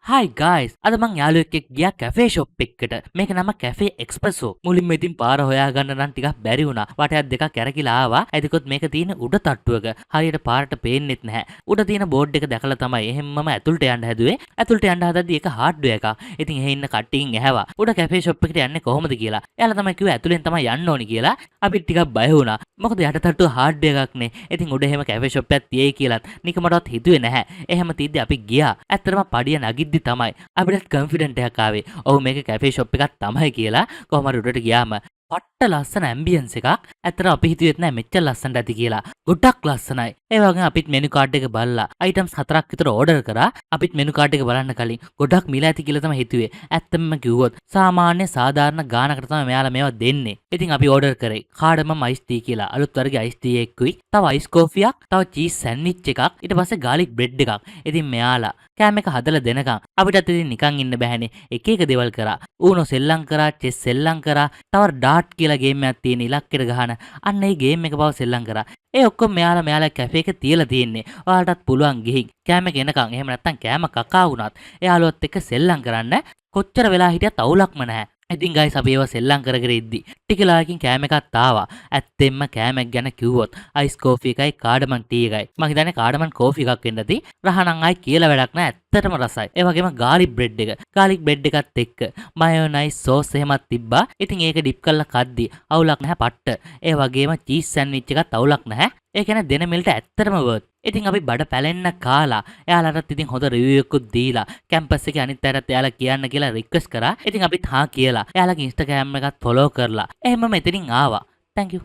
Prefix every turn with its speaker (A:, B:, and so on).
A: හයි guys අද මං යාළුවෙක් එක්ක ගියා කැෆේ ෂොප් එකකට. මේක නම කැෆේ එක්ස්ප්‍රෙසෝ. මුලින්ම ඉතින් පාර හොයාගන්න නම් ටිකක් බැරි වුණා. වටයක් දෙකක් කැරකිලා ආවා. එතකොත් මේක තියෙන උඩ තට්ටුවක. හරියට පාරට පේන්නෙත් නැහැ. උඩ තියෙන බෝඩ් එක දැකලා තමයි එහෙම්මම ඇතුළට යන්න හැදුවේ. ඇතුළට යන්න හදද්දි ඒක හાર્ඩ්වෙයාර් එකක්. ඉතින් එහෙ ඉන්න කට්ටියන් ඇහැවා. උඩ කැෆේ ෂොප් එකට යන්නේ කොහොමද කියලා. එයාලා තමයි කිව්වේ ඇතුළෙන් තමයි යන්න ඕනි කියලා. අපිත් ටිකක් බය වුණා. මොකද යට තට්ටුව හાર્ඩ්වෙයාර් එකක් නේ. ඉතින් උඩ එහෙම කැෆේ ෂොප් එකක් තියෙයි කියලාත් නිකමටවත් හිතුවේ නැහැ. එහෙම තියද්දි අපි ගියා. ඇත්තටම පඩිය නගිද්දි තමයි අපිට කන්ෆිඩන්ට් එකක් ආවේ. ඔව් මේක කැෆේ ෂොප් එකක් තමයි කියලා. කොහොම හරි උඩට ගියාම පට්ට ලස්සන ඇම්බියන්ස් එකක්. ඇත්තට අපි හිතුවෙත් නෑ මෙච්චර ලස්සනට ඇති කියලා. ගොඩක් ලස්සනයි. ඒ වගේම අපිත් මෙනු කාඩ් එක බලලා අයිටම්ස් 4ක් විතර ඕඩර් කරා. අපිත් මෙනු කාඩ් එක බලන්න කලින් ගොඩක් මිල ඇති කියලා තමයි හිතුවේ. ඇත්තම කිව්වොත් සාමාන්‍ය සාධාරණ ගානකට තමයි මෙයාලා මේවා දෙන්නේ. ඉතින් අපි ඕඩර් කරේ කාඩමම් අයිස් ටී කියලා. අලුත් වර්ගයේ අයිස් ටී එකකුයි, තව අයිස් කෝෆියක්, තව චීස් සෑන්ඩ්විච් එකක්, ඊට පස්සේ ගාලික් බ්‍රෙඩ් එකක්. ඉතින් මෙයාලා කෑම එක හදලා දෙනකම් අපිටත් ඉතින් නිකන් ඉන්න බෑනේ. එක එක දේවල් කරා. ඌනෝ සෙල්ලම් කරා, චෙස් සෙල්ලම් කරා, තව ඩාට් කියලා ගේම් එකක් තියෙන ඉලක්කෙට ගහන. අන්න ඒ ගේම් එක බව සෙල්ලම් කරා. ඒ ඔක්කොම මෙයාලා කැෆේ එක තියලා තියෙන්නේ. ඔයාලටත් පුළුවන් ගිහින් කෑම එක එනකන් එහෙම නැත්තම් කෑම කකා වුණත් එයාලුවත් එක්ක සෙල්ලම් කරන්න. කොච්චර වෙලා හිටියත් අවුලක්ම නැහැ. ඉතින් ගයිස් අපි ඒවා සෙල්ලම් කර කර ඉද්දි ටික ලායකින් කෑම එකක් ආවා. ඇත්තෙන්ම කෑමක් ගැන කිව්වොත් අයිස් කෝෆි එකයි කාඩමන් ටී එකයි. මං හිතන්නේ කාඩමන් කෝෆි එකක් වෙන්න ඇති. රහනම් ආයි කියලා වැඩක් නැහැ. ඇත්තටම රසයි. ඒ වගේම ගාලික් බ්‍රෙඩ් එක. ගාලික් බ්‍රෙඩ් එකත් එක්ක මයොනයිස් සෝස් එහෙමත් තිබ්බා. ඉතින් ඒක ඩිප් කරලා කද්දි අවුලක් නැහැ පට්ට. ඒ වගේම චීස් සෑන්ඩ්විච් එකත් අවුලක් නැහැ. ඒ කියන්නේ දෙන මිල්ට ඇත්තටම වර්ත්. ඉතින් අපි බඩ පැලෙන්න කාලා එයාලටත් ඉතින් හොඳ රිවිව් එකකුත් දීලා කැම්පස් එකේ අනිත් අයටත් එයාලා කියන්න කියලා රික්වෙස්ට් කරා. ඉතින් අපිත් හා කියලා එයාලගේ ඉන්ස්ටාග්‍රෑම් එකත් ෆලෝ කරලා එහෙම මෙතනින් ආවා. thank you